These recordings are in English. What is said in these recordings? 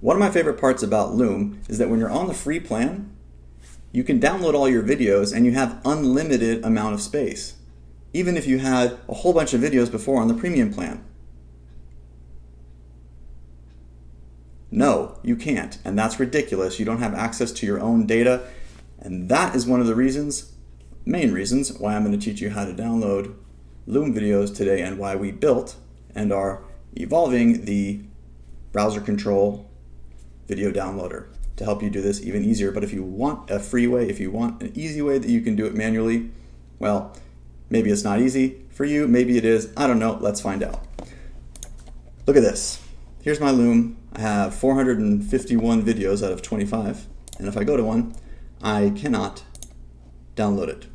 One of my favorite parts about Loom is that when you're on the free plan, you can download all your videos and you have unlimited amount of space, even if you had a whole bunch of videos before on the premium plan. No, you can't, and that's ridiculous. You don't have access to your own data, and that is one of the reasons, main reasons, why I'm going to teach you how to download Loom videos today and why we built and are evolving the browser control video downloader to help you do this even easier. But if you want a free way, if you want an easy way that you can do it manually, well, maybe it's not easy for you, maybe it is, I don't know, let's find out. Look at this. Here's my Loom. I have 451 videos out of 25, and if I go to one, I cannot download it.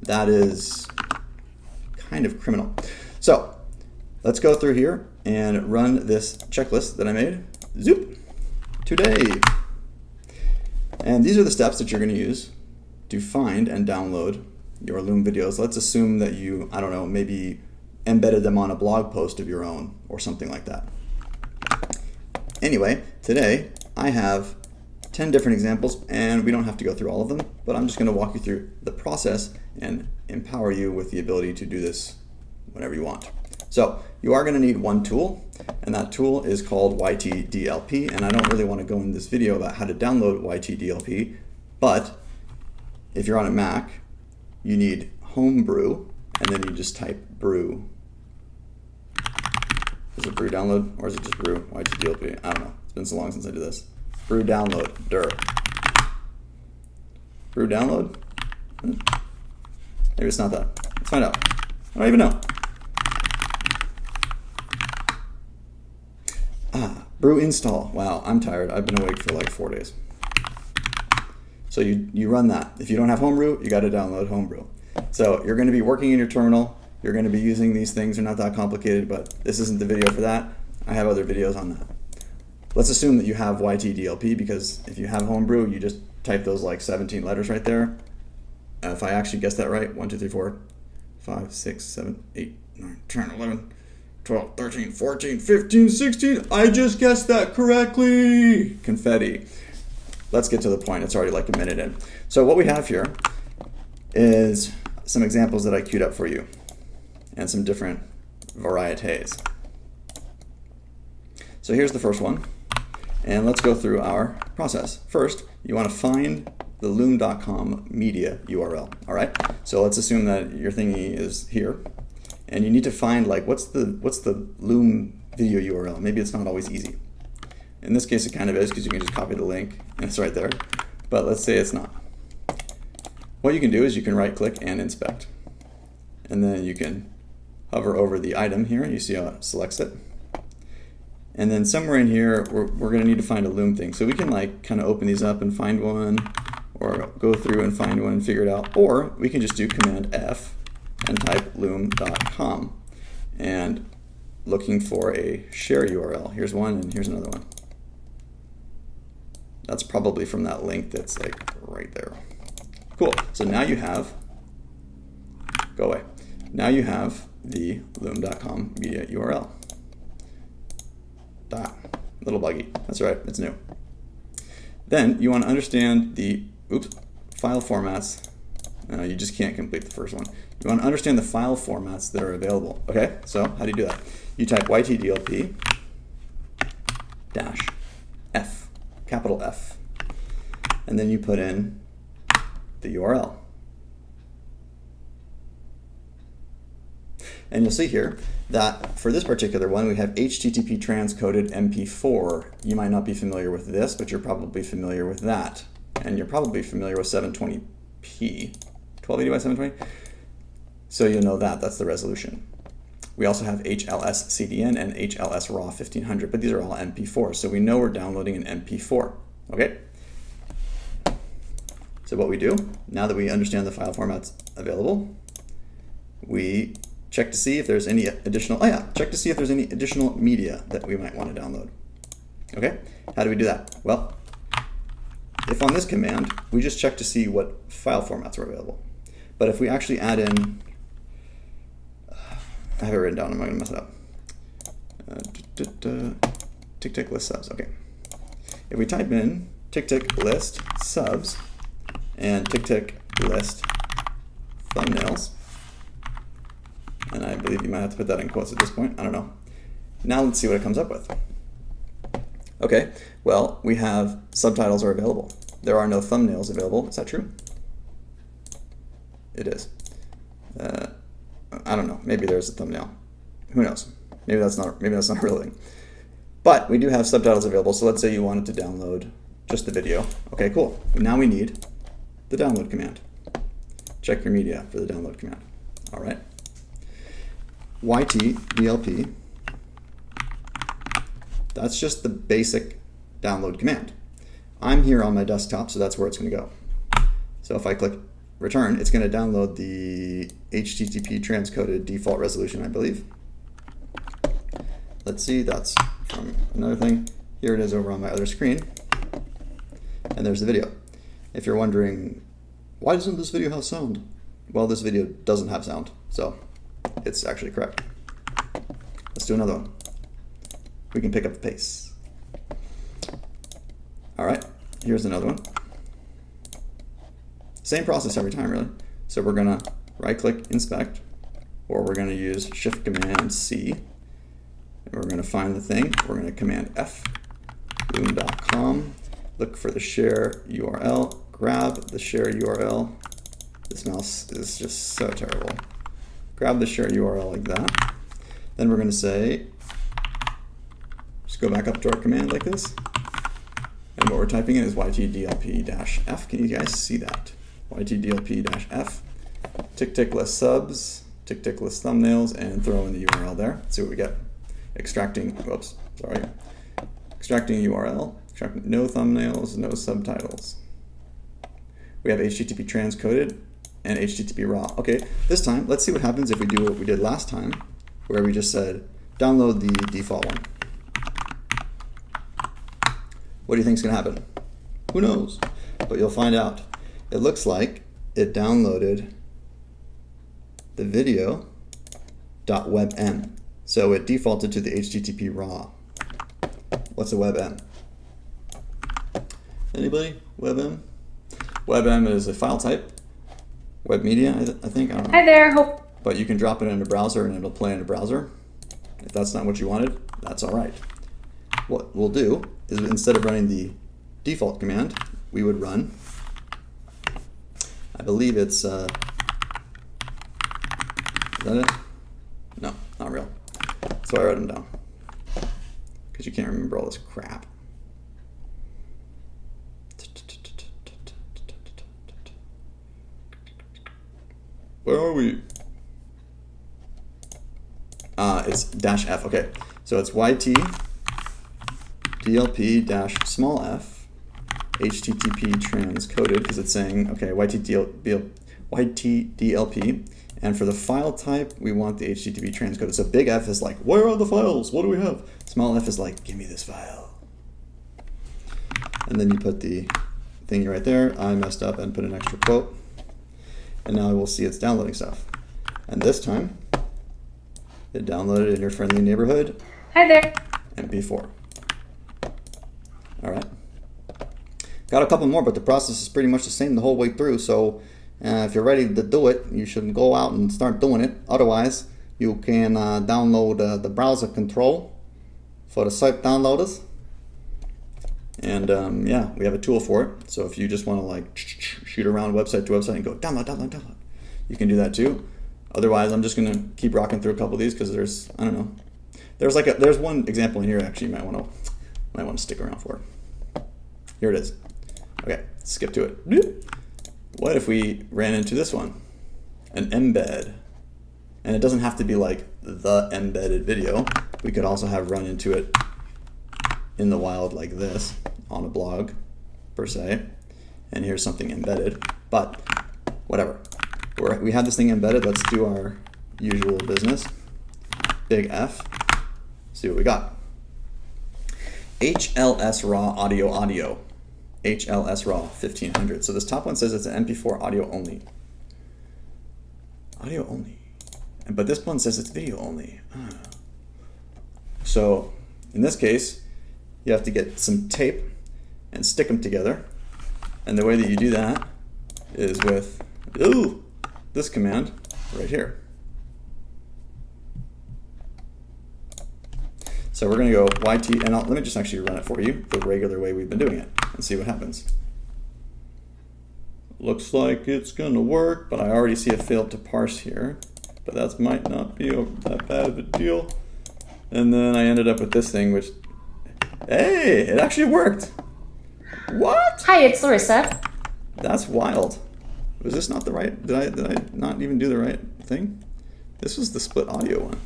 That is kind of criminal. So let's go through here and run this checklist that I made. Zoop! Today. And these are the steps that you're going to use to find and download your Loom videos. Let's assume that you, I don't know, maybe embedded them on a blog post of your own or something like that. Anyway, today I have 10 different examples, and we don't have to go through all of them, but I'm just going to walk you through the process and empower you with the ability to do this whenever you want. So you are going to need one tool, and that tool is called YT-DLP, and I don't really want to go in this video about how to download YT-DLP, but if you're on a Mac, you need Homebrew, and then you just type brew. Is it brew download, or is it just brew YT-DLP? I don't know. It's been so long since I did this. Brew download, Brew download? Maybe it's not that. Let's find out. I don't even know. Brew install. Wow, I'm tired. I've been awake for like 4 days. So you run that. If you don't have Homebrew, you got to download Homebrew. So you're going to be working in your terminal. You're going to be using these things. They're not that complicated, but this isn't the video for that. I have other videos on that. Let's assume that you have YT-DLP, because if you have Homebrew, you just type those like 17 letters right there. If I actually guessed that right, 1, 2, 3, 4, 5, 6, 7, 8, 9, 10, 11, 12, 13, 14, 15, 16. I just guessed that correctly. Confetti. Let's get to the point. It's already like a minute in. So what we have here is some examples that I queued up for you and some different varieties. So here's the first one, and let's go through our process. First, you want to find the loom.com media URL, all right? So let's assume that your thingy is here, and you need to find like what's the Loom video URL. Maybe it's not always easy. In this case, it kind of is, because you can just copy the link and it's right there. But let's say it's not. What you can do is you can right-click and inspect, and then you can hover over the item here. You see how it selects it. And then somewhere in here, we're going to need to find a Loom thing. So we can like kind of open these up and find one, or go through and find one and figure it out. Or we can just do Command F and type loom.com and looking for a share URL. Here's one and here's another one. That's probably from that link that's like right there. Cool. So now you have, go away. Now you have the loom.com media URL. Little buggy. That's right, it's new. Then you want to understand the file formats. No, you just can't complete the first one. You want to understand the file formats that are available. Okay, so how do you do that? You type YT-DLP -F, capital F, and then you put in the URL. And you'll see here that for this particular one, we have HTTP transcoded mp4. You might not be familiar with this, but you're probably familiar with that. And you're probably familiar with 720p, 1280 by 720. So you'll know that, that's the resolution. We also have HLS CDN and HLS RAW 1500, but these are all mp4. So we know we're downloading an mp4, okay? So what we do, now that we understand the file formats available, we check to see if there's any additional, check to see if there's any additional media that we might want to download. Okay, how do we do that? Well, if on this command, we just check to see what file formats are available. But if we actually add in, I have it written down, I'm not going to mess it up. Tick tick list subs, okay. If we type in tick list subs and tick list thumbnails, and I believe you might have to put that in quotes at this point, I don't know. Now let's see what it comes up with. Okay, well, we have subtitles are available. There are no thumbnails available. Is that true? It is. I don't know. Maybe there's a thumbnail. Who knows? Maybe that's not a real thing. But we do have subtitles available. So let's say you wanted to download just the video. Okay, cool. Now we need the download command. Check your media for the download command. All right. YT-DLP. That's just the basic download command. I'm here on my desktop, so that's where it's going to go. So if I click return, it's going to download the HTTP transcoded default resolution, I believe. Let's see, that's from another thing. Here it is over on my other screen. And there's the video. If you're wondering, why doesn't this video have sound? Well, this video doesn't have sound, so it's actually correct. Let's do another one. We can pick up the pace. All right, here's another one. Same process every time, really. So we're gonna right-click inspect, or we're gonna use Shift-Command-C, and we're gonna find the thing. We're gonna Command F, loom.com, look for the share URL, grab the share URL. This mouse is just so terrible. Grab the share URL like that. Then we're gonna say, just go back up to our command like this. And what we're typing in is YT-DLP-F. Can you guys see that? YT-DLP-F. Tick list subs, tick list thumbnails, and throw in the URL there. Let's see what we get. Extracting, whoops, sorry. Extracting a URL, extracting no thumbnails, no subtitles. We have HTTP transcoded and HTTP raw. Okay, this time, let's see what happens if we do what we did last time, where we just said, download the default one. What do you think is going to happen? Who knows? But you'll find out. It looks like it downloaded the video.webm. So it defaulted to the HTTP raw. What's a WebM? Anybody? WebM? WebM is a file type. Web media, I think. I don't know. Hi there. But you can drop it in a browser and it'll play in a browser. If that's not what you wanted, that's all right. What we'll do is instead of running the default command, we would run, I believe it's, is that it? No, not real. So I wrote them down because you can't remember all this crap. Where are we? It's -F, okay. So it's YT-DLP-f HTTP transcoded, because it's saying, okay, YT-DLP, and for the file type, we want the HTTP transcoded. So big F is like, where are the files? What do we have? Small f is like, give me this file. And then you put the thing right there. I messed up and put an extra quote. And now we'll see it's downloading stuff. And this time, it downloaded in your friendly neighborhood. Hi there. mp4. All right. Got a couple more, but the process is pretty much the same the whole way through. So if you're ready to do it, you should go out and start doing it. Otherwise, you can download the browser control for the site downloaders. And yeah, we have a tool for it. So if you just want to like shoot around website to website and go download, you can do that too. Otherwise, I'm just gonna keep rocking through a couple of these because there's, I don't know, there's one example in here actually you might want to stick around for. Here it is. Okay, skip to it. What if we ran into this one, an embed, and it doesn't have to be like the embedded video. We could also have run into it in the wild like this on a blog per se, and here's something embedded, but whatever. We have this thing embedded. Let's do our usual business. Big F. See what we got. HLS raw audio. HLS raw 1500. So this top one says it's an mp4 audio only. Audio only. But this one says it's video only. So in this case, you have to get some tape and stick them together. And the way that you do that is with this command right here. So we're going to go YT, and let me just actually run it for you the regular way we've been doing it and see what happens. Looks like it's going to work, but I already see it failed to parse here. But that might not be that bad of a deal. And then I ended up with this thing, which, hey, it actually worked. What? Hi, it's Larissa. That's wild. Was this not the right, did I not even do the right thing? This was the split audio one.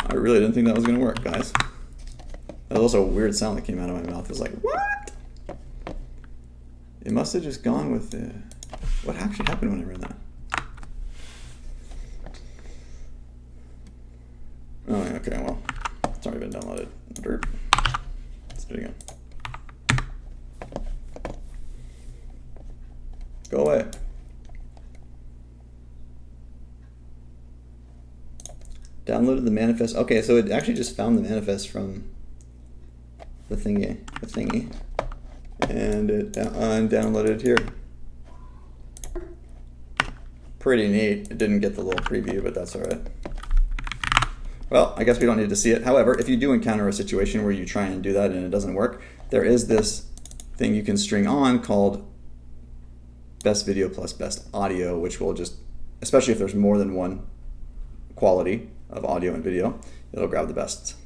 I really didn't think that was going to work, guys. That was also a weird sound that came out of my mouth. It was like, what? It must have just gone with the... What actually happened when I ran that? Oh, yeah, okay, well, it's already been downloaded. Derp. Let's do it again. Go away. Downloaded the manifest. Okay, so it actually just found the manifest from the thingy, and it downloaded it here. Pretty neat. It didn't get the little preview, but that's all right. Well, I guess we don't need to see it. However, if you do encounter a situation where you try and do that and it doesn't work, there is this thing you can string on called best video plus best audio, which will just, especially if there's more than one quality of audio and video, it'll grab the bests.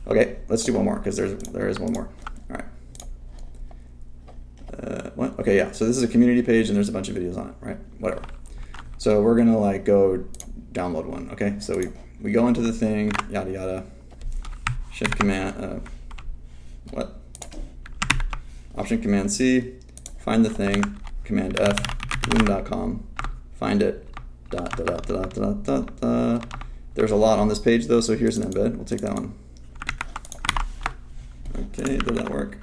Okay, let's do one more because there is one more. All right. What? Okay, yeah. So this is a community page and there's a bunch of videos on it, right? Whatever. So we're gonna like go download one. Okay, so we go into the thing, yada yada. Shift command. What? Option Command C. Find the thing. Command F. Loom.com. Find it. There's a lot on this page though, so here's an embed. We'll take that one. Okay, did that work?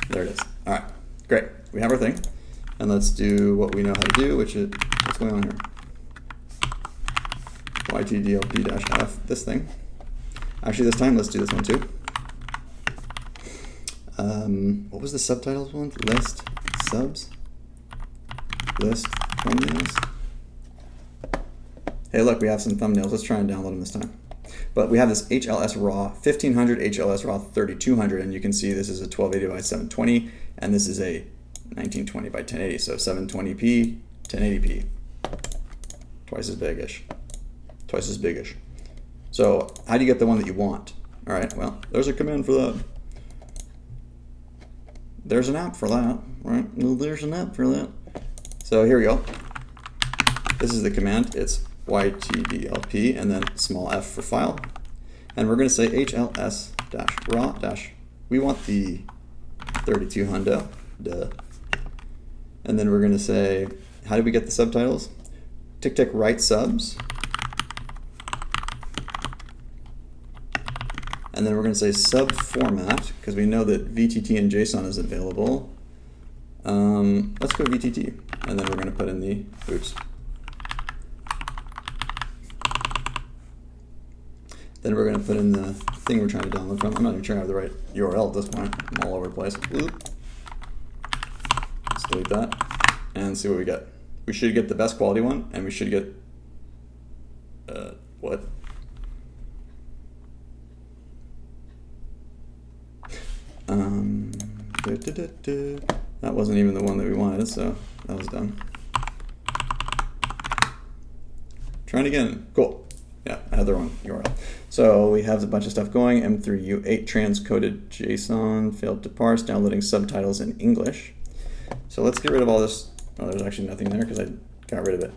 There it is. All right, great. We have our thing, and let's do what we know how to do, which is what's going on here. YT-DLP-F, this thing. Actually, this time let's do this one too. What was the subtitles one? List subs. List thumbnails. Hey, look, we have some thumbnails. Let's try and download them this time. But we have this HLS RAW 1500, HLS RAW 3200, and you can see this is a 1280 by 720, and this is a 1920 by 1080, so 720p, 1080p. Twice as big-ish. Twice as big-ish. So how do you get the one that you want? All right, well, there's a command for that. There's an app for that, right? Well, there's an app for that. So here we go. This is the command. It's YT-DLP and then small f for file. And we're going to say HLS-RAW- we want the 3200, duh. And then we're going to say, how do we get the subtitles? Tick write subs. And then we're going to say sub format, because we know that VTT and JSON is available. Let's go VTT. And then we're going to put in the, oops. Then we're going to put in the thing we're trying to download from. I'm not even sure I have the right URL at this point. I'm all over the place. Oop. Let's delete that and see what we get. We should get the best quality one, and we should get, what? That wasn't even the one that we wanted, so that was done. Trying again. Cool. Yeah, I had the wrong URL. So we have a bunch of stuff going. m3u8 transcoded JSON, failed to parse, downloading subtitles in English. So let's get rid of all this. Oh, there's actually nothing there because I got rid of it.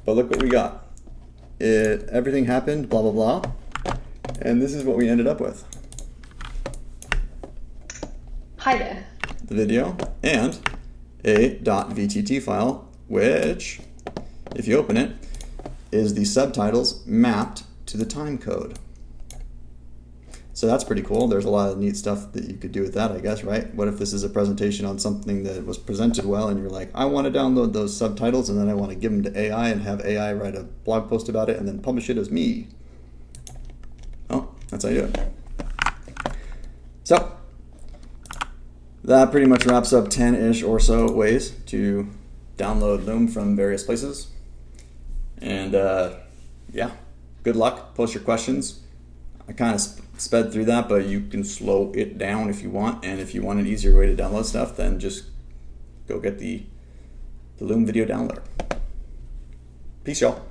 But look what we got. Everything happened, blah, blah, blah. And this is what we ended up with. Hi there. The video and a .vtt file, which, if you open it, is the subtitles mapped to the time code. So that's pretty cool. There's a lot of neat stuff that you could do with that, I guess, right? What if this is a presentation on something that was presented well and you're like, I want to download those subtitles and then I want to give them to AI and have AI write a blog post about it and then publish it as me. That's how you do it. So that pretty much wraps up 10-ish or so ways to download Loom from various places. And yeah, good luck. Post your questions. I kind of sped through that, but you can slow it down if you want. And if you want an easier way to download stuff, then just go get the Loom video downloader. Peace, y'all.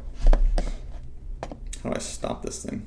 How do I stop this thing?